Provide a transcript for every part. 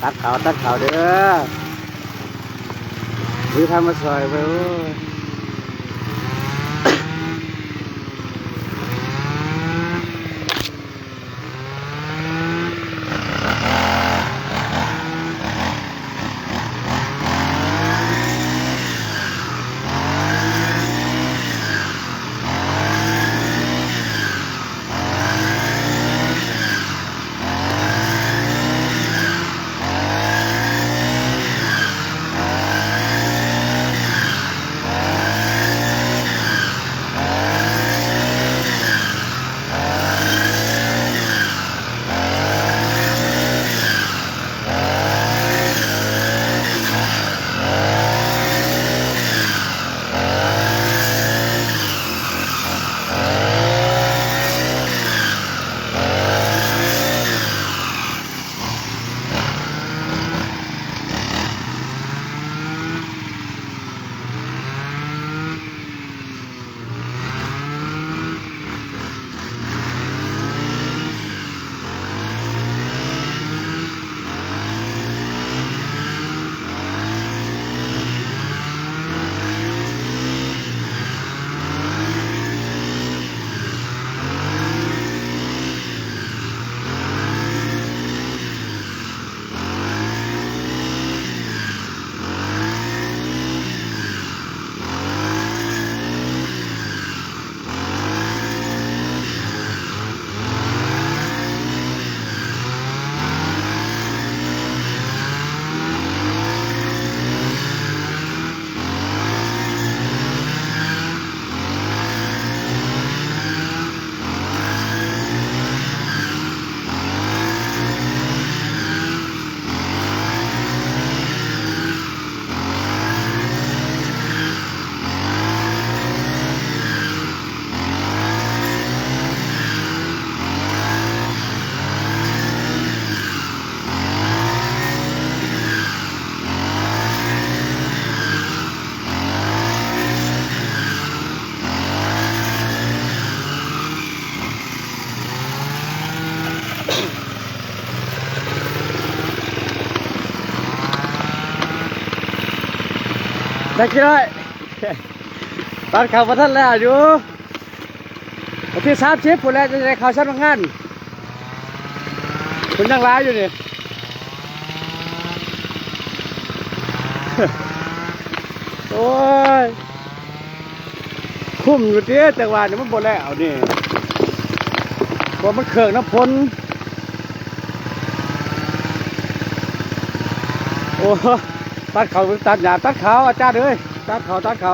ตัดเขาเด้อวิทำมาสวยไปโอ้ได้กี่ร้อยตัดเขามาท่านแล้วอยู่วันที่30คนแรกจะได้ข่าวชั้นบางงานคุณยังร้ายอยู่นี่ โอ้ยคุ้มอยู่เตี้ยจังหวะนี้มันบ่แล้วนี่เพราะมันเขื่องน้ำพ้นโอ้ตัดเขาตัดหญ้าตัดเขาอาจารย์เลยตัดเขาถ้าเ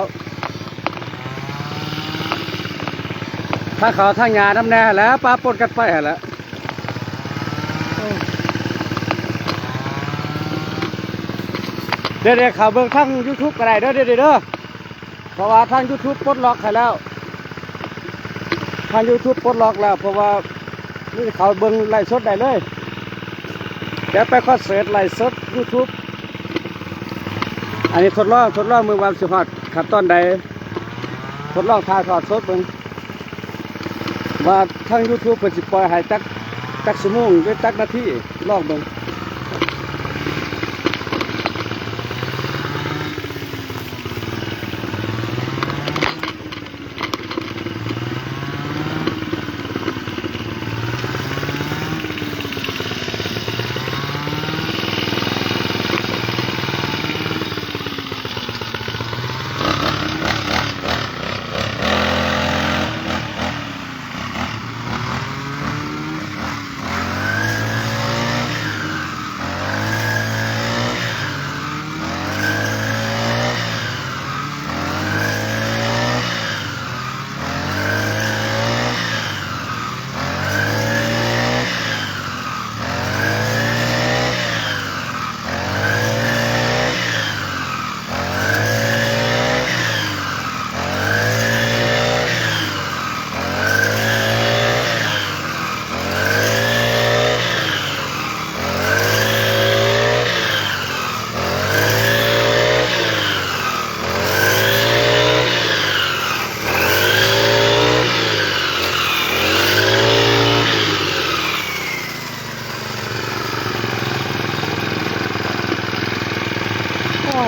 ขาทางหญ้าน้ำแน่แล้วปลาปนกันไปแล้วเดี๋ยวเขาเบิ่งทาง YouTube ก็ได้เด้อเพราะว่าทาง YouTube ปลดล็อกให้แล้วทาง YouTube ปลดล็อกแล้วเพราะว่านี่เขาเบิ่งไลฟ์สดได้เลยเดี๋ยวไปคอนเสิร์ตไลฟ์สด YouTube อันนี้ทดลองมือวางสิฮอดขั้นตอนใดทดลองถ่ายทอดสดเบิ่งว่าทาง YouTube เพิ่นสิปล่อยให้จักชั่วโมงหรือจักนาทีลองเบิ่ง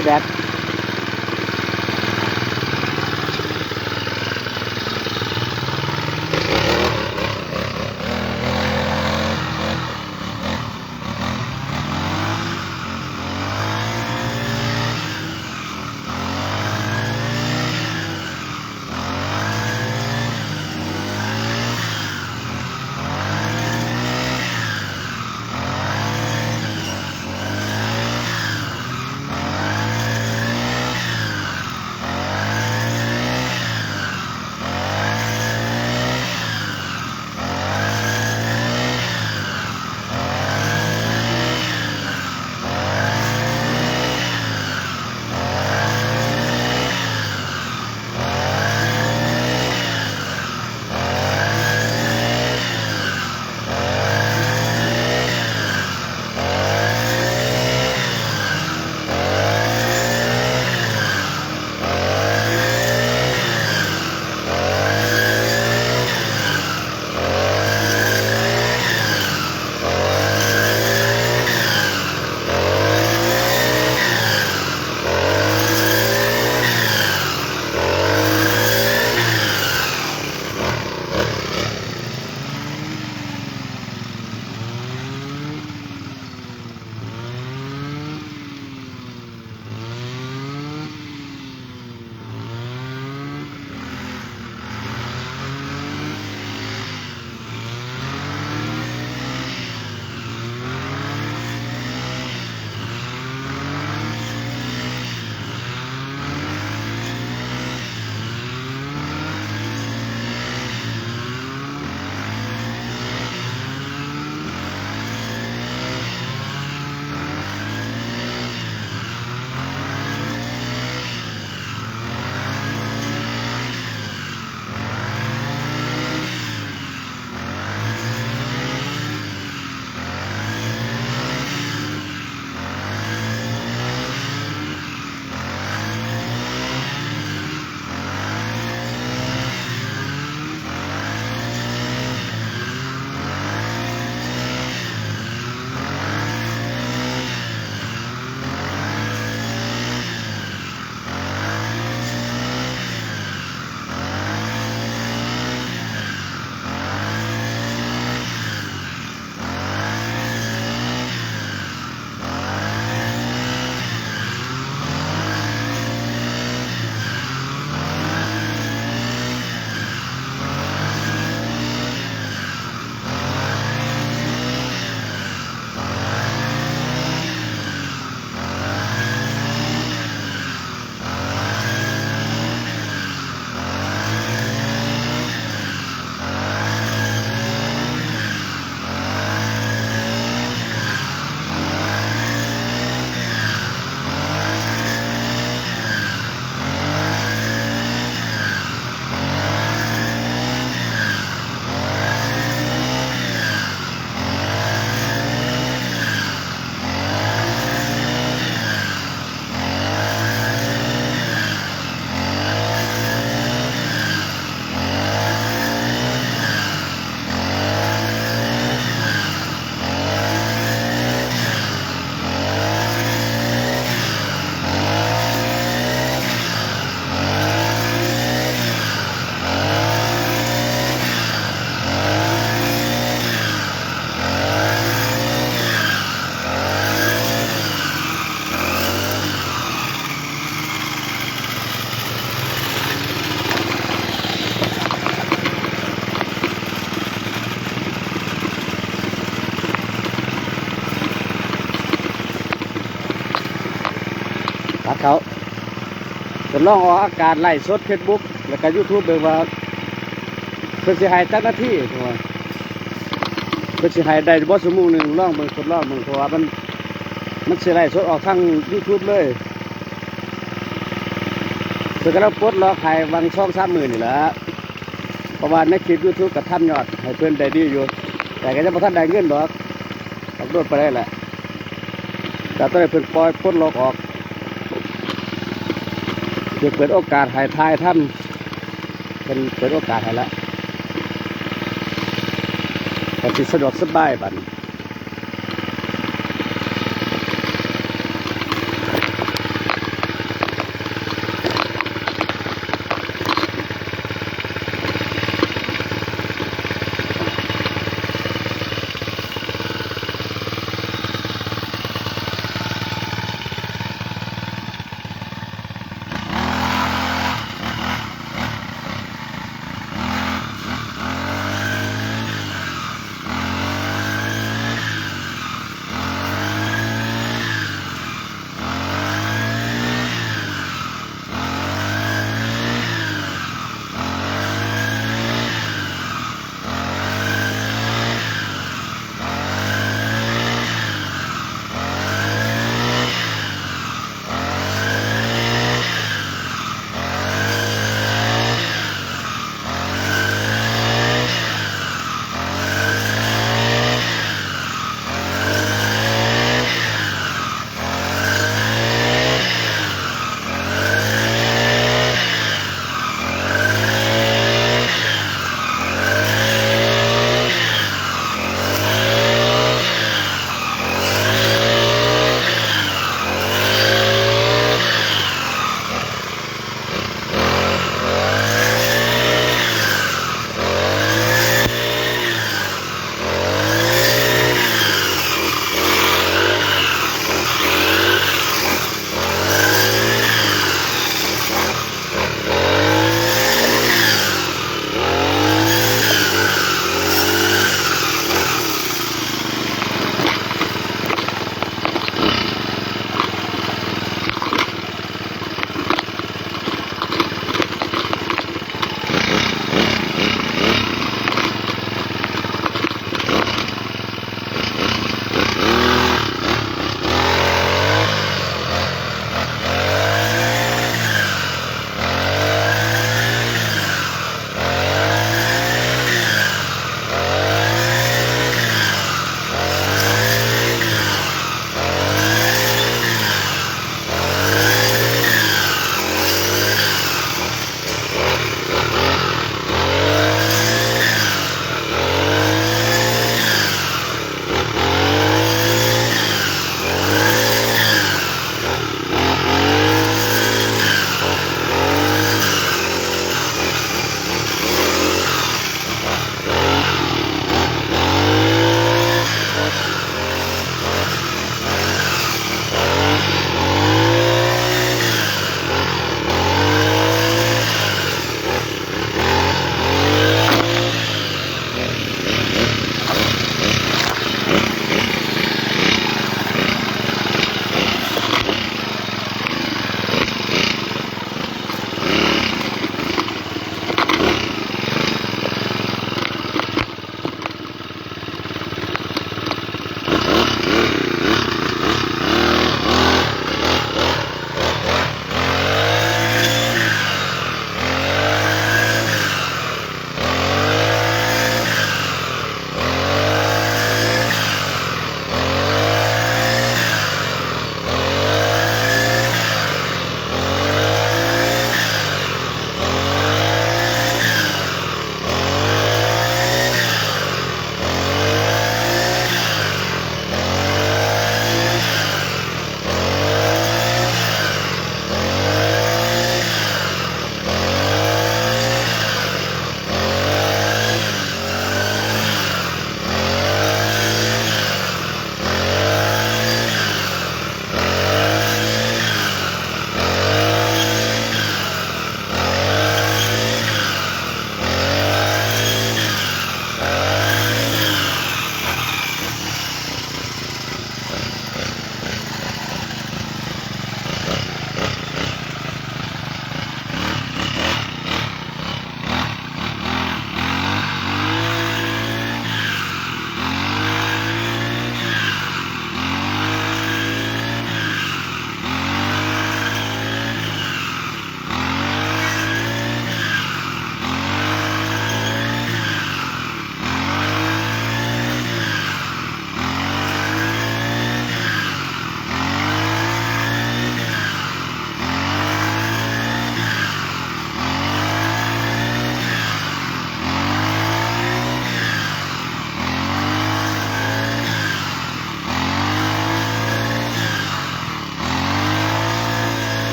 ยแดดตัดเขาจะลองออกอากาศไล่สดเฟซบุ๊กแล้วก็ยูทูบเบิ่งว่าเพิ่นสิให้จักนาทีถูกไหมเพิ่นสิให้ได้บ่ชั่วโมงหนึงลองเบิ่งทดลองเบิ่งเพราะว่ามันสิไล่สดออกทาง YouTube เลยเพิ่นกำลังปลดล็อกให้วัง2-3 มื้อนี่แหละเพราะว่าในคลิป YouTube ก็ทำยอดให้เพิ่นได้ดีอยู่แต่ก็ยังบ่ทันได้เงินดอกอัพโหลดไปได้แหละแต่ตอนนี้เพิ่นปล่อยปลดล็อกออกเพื่อเปิดโอกาสให้ทายท่านเป็นเปิดโอกาสให้แล้วแต่ที่สะดวกสบายบัด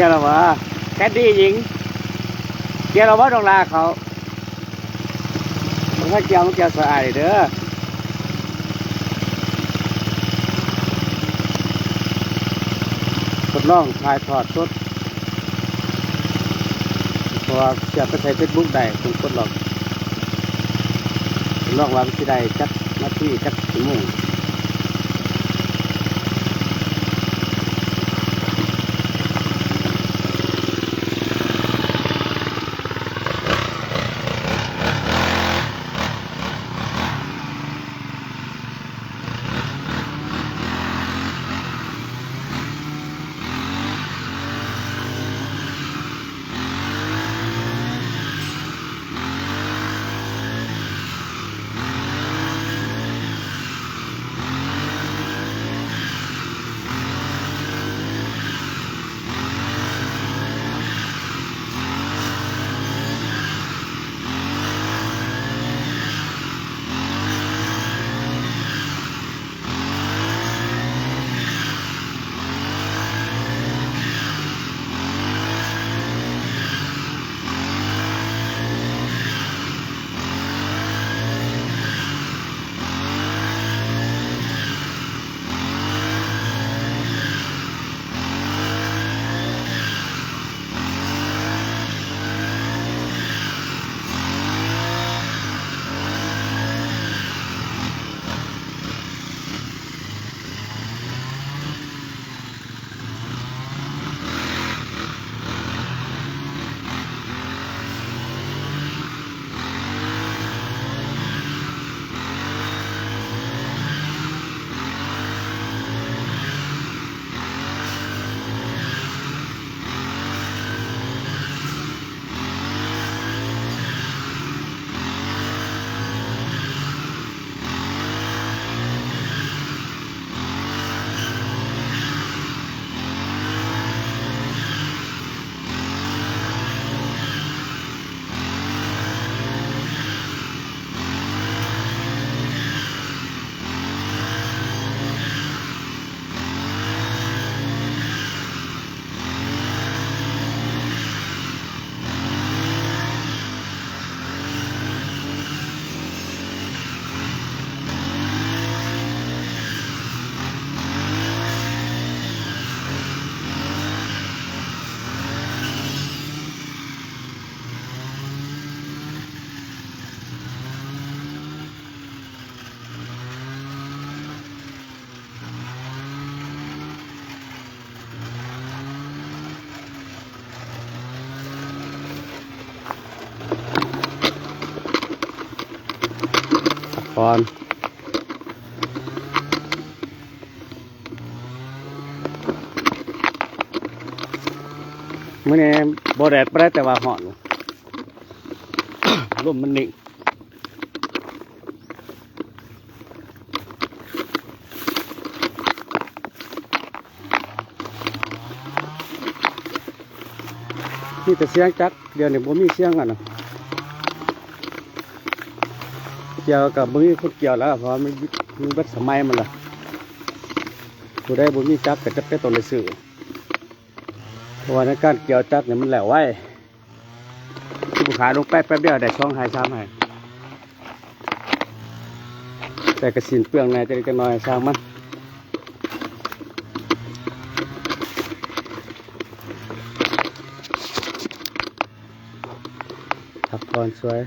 กี่ยวหรอวะแคดดี้หญิงเกี่ยวหรอวะดองลาเขาถ้าเกี่ยวมันเกี่ยวสะอาดเด้อทดลองถ่ายทอดสดเพราะว่าจะไปใช้เฟซบุ๊กได้คุณทดลองทดลองว่ามันจะได้จักนาทีจักชั่วโมงก่อนมื้อนี้บ่แดดบ่ได้แต่ว่าร้อน ลมมันนิ่งมีแต่เสียงจักรเดี๋ยวนี้บ่มีเสียงกันนะเกี่ยวกับบ่มีคนเกี่ยวแล้วเพราะมันเบิดสมัยมันล่ะผู้ใดบ่มีจักรก็จะเป็นต้องได้ซื้อเพราะว่าในการเกี่ยวจักรเนี่ยมันแหลวไว้ผู้ขายลงแป๊บเดียวได้2 หาย 3 หายแต่ก็สิ้นเปลืองแน่จะน้อยสร้างมันพักผ่อนสวย